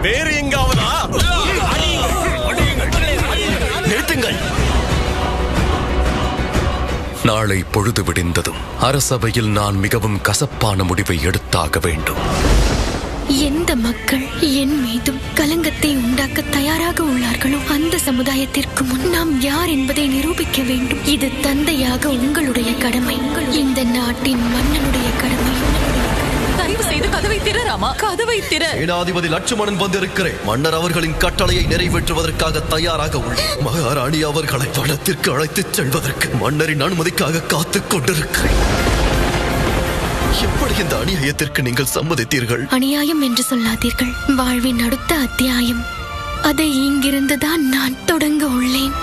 வேறு எங்காவதா? நிறுத்துங்கள். நாளை பொழுது விடிந்ததும் அரசவையில் நான் மிகவும் கசப்பான முடிவை எடுத்தாக வேண்டும். எந்த மக்கள் என் மீதும் கலங்கத்தை உண்டாக்க தயாராக உள்ளார்களோ அந்த சமுதாயத்திற்கு முன் நாம் யார் என்பதை நிரூபிக்க வேண்டும். இது தந்தையாக உங்களுடைய கடமை, இந்த நாட்டின் மன்னனுடைய கடமை. தயவு செய்து கதவை திற ராமா, கதவை திற. சேனாதிபதி லட்சுமணன் வந்திருக்கிறேன். மன்னர் அவர்களின் கட்டளையை நிறைவேற்றுவதற்கு தயாராக உள்ள மகாராணி அவர்களை வனத்திற்கு அழைத்துச் செல்வதற்கு மன்னரின் அனுமதிக்காக காத்துக் கொண்டிருக்கிறேன். எப்படி இந்த அநியாயத்திற்கு நீங்கள் சம்மதித்தீர்கள்? அநியாயம் என்று சொல்லாதீர்கள். வாழ்வின் அடுத்த அத்தியாயம். அதை இங்கிருந்துதான் நான் தொடங்க உள்ளேன்.